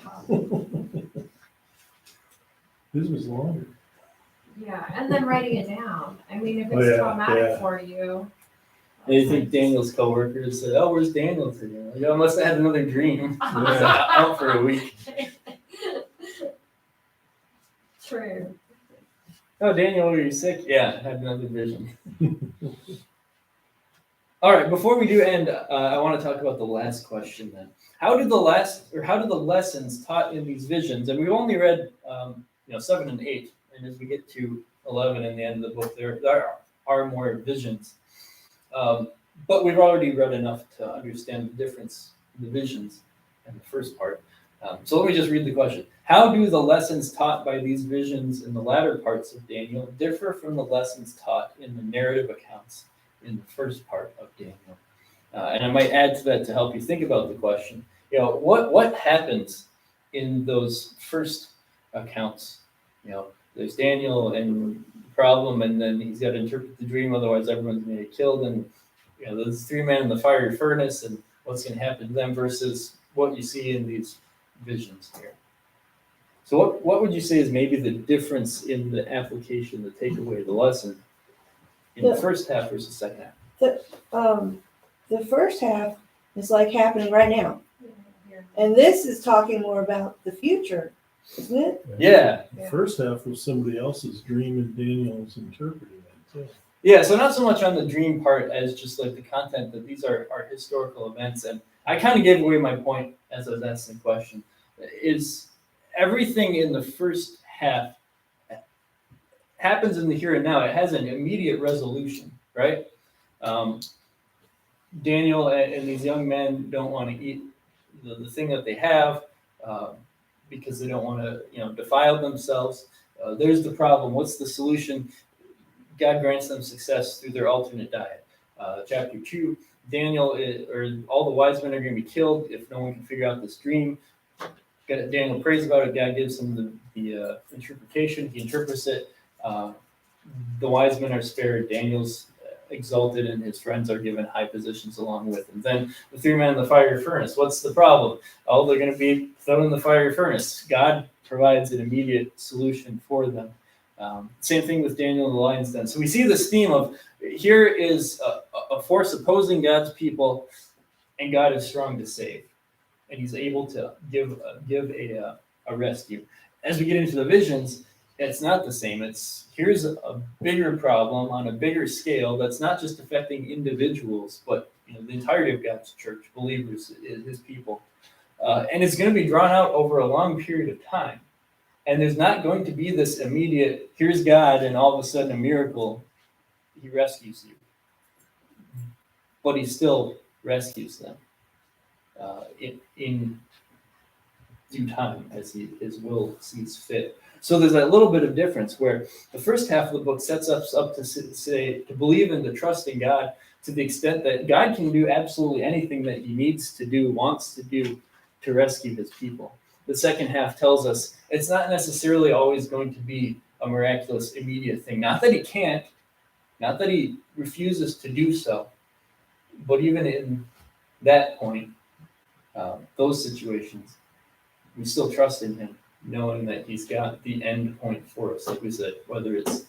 His was longer. Yeah, and then writing it down. I mean, if Oh, it's yeah, traumatic yeah. for you. And you think Daniel's coworkers said, "Oh, where's Daniel today? You must have had another dream." Out for a week. True. Oh, Daniel, were you sick? Yeah, I had another vision. All right, before we do end, I want to talk about the last question then. How do the lessons taught in these visions, and we've only read 7 and 8, and as we get to 11 and the end of the book, there are more visions. But we've already read enough to understand the difference in the visions in the first part. So let me just read the question. How do the lessons taught by these visions in the latter parts of Daniel differ from the lessons taught in the narrative accounts in the first part of Daniel? And I might add to that to help you think about the question. What happens in those first accounts? There's Daniel and the problem, and then he's got to interpret the dream, otherwise everyone's going to get killed. And there's 3 men in the fiery furnace, and what's going to happen to them versus what you see in these visions here. So what would you say is maybe the difference in the application, the takeaway, the lesson in the first half versus second half? The first half is like happening right now. And this is talking more about the future, isn't it? Yeah. The first half was somebody else's dream, and Daniel's interpreting it too. Yeah, so not so much on the dream part as just like the content that these are historical events. And I kind of gave away my point as I was asking the question. Is everything in the first half happens in the here and now. It has an immediate resolution, right? Daniel and these young men don't want to eat the thing that they have because they don't want to, defile themselves. There's the problem. What's the solution? God grants them success through their alternate diet. Chapter 2, all the wise men are going to be killed if no one can figure out this dream. Daniel prays about it. God gives him the interpretation. He interprets it. The wise men are spared. Daniel's exalted, and his friends are given high positions along with him. Then the 3 men in the fiery furnace. What's the problem? Oh, they're going to be thrown in the fiery furnace. God provides an immediate solution for them. Same thing with Daniel in the lion's den. So we see this theme of here is a force opposing God's people, and God is strong to save, and He's able to give a rescue. As we get into the visions, it's not the same. Here's a bigger problem on a bigger scale that's not just affecting individuals, but the entirety of God's church, believers, His people, and it's going to be drawn out over a long period of time. And there's not going to be this immediate, here's God, and all of a sudden a miracle, He rescues you. But He still rescues them in due time as His will sees fit. So there's that little bit of difference where the first half of the book sets us up to believe and to trust in God to the extent that God can do absolutely anything that He needs to do, wants to do to rescue His people. The second half tells us it's not necessarily always going to be a miraculous immediate thing. Not that he can't, not that he refuses to do so, but even in that point, those situations, we still trust in him, knowing that he's got the end point for us, like we said, whether it's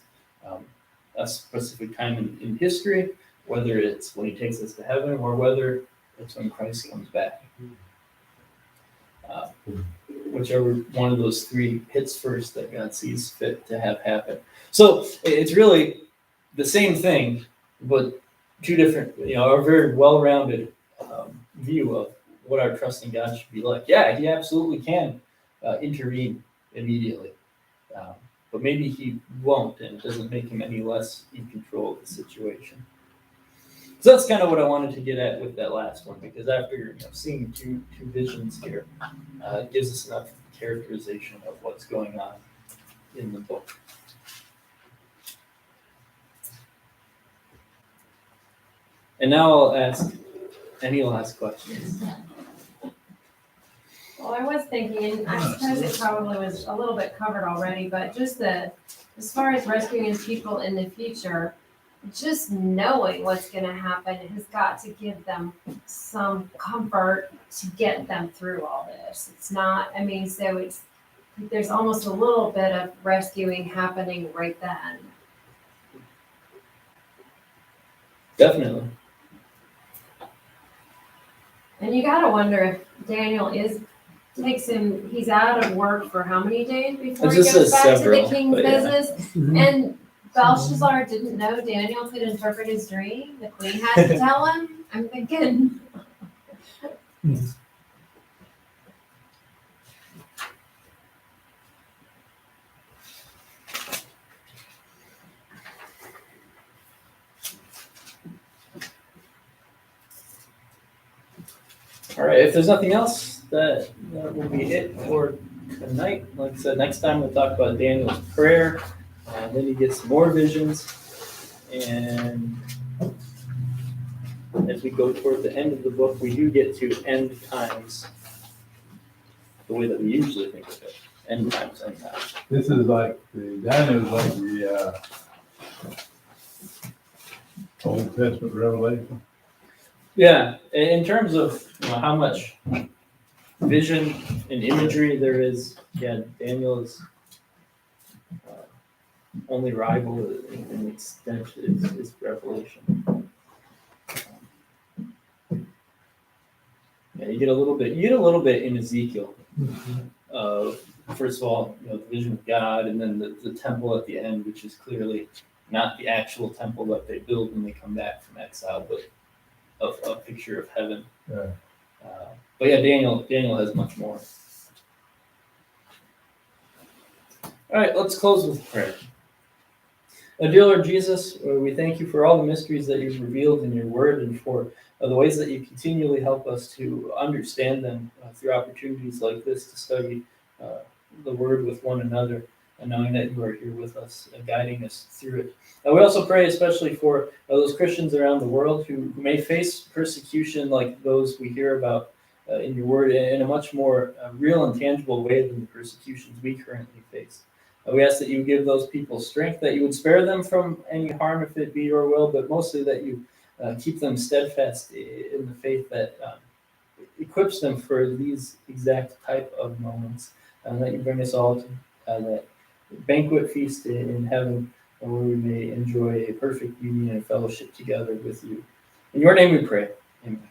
a specific time in history, whether it's when he takes us to heaven, or whether it's when Christ comes back. Whichever one of those three hits first that God sees fit to have happen. So it's really the same thing, but two different, a very well-rounded view of what our trust in God should be like. Yeah, he absolutely can intervene immediately, but maybe he won't, and it doesn't make him any less in control of the situation. So that's kind of what I wanted to get at with that last one, because after seeing two visions here, it gives us enough characterization of what's going on in the book. And now I'll ask any last questions. Well, I was thinking, and I suppose it probably was a little bit covered already, but just as far as rescuing people in the future, just knowing what's going to happen has got to give them some comfort to get them through all this. It's not, so there's almost a little bit of rescuing happening right then. Definitely. And you got to wonder if Daniel he's out of work for how many days before he goes back to the king's business? And Belshazzar didn't know Daniel could interpret his dream. The queen had to tell him. I'm thinking. All right, if there's nothing else, that will be it for tonight. Like I said, next time we'll talk about Daniel's prayer, and then he gets more visions. And as we go toward the end of the book, we do get to end times the way that we usually think of it. End times, end times. This is like Daniel's like the Old Testament Revelation. Yeah, in terms of how much vision and imagery there is, yeah, Daniel is only rival in extent is Revelation. Yeah, you get a little bit in Ezekiel. First of all, the vision of God, and then the temple at the end, which is clearly not the actual temple that they build when they come back from exile, but a picture of heaven. Yeah. But yeah, Daniel has much more. All right, let's close with prayer. Dear Lord Jesus, we thank you for all the mysteries that you've revealed in your word, and for the ways that you continually help us to understand them through opportunities like this to study the word with one another, and knowing that you are here with us, guiding us through it. We also pray especially for those Christians around the world who may face persecution like those we hear about in your word in a much more real and tangible way than the persecutions we currently face. We ask that you give those people strength, that you would spare them from any harm if it be your will, but mostly that you keep them steadfast in the faith that equips them for these exact type of moments, and that you bring us all to that banquet feast in heaven, where we may enjoy a perfect union and fellowship together with you. In your name we pray. Amen.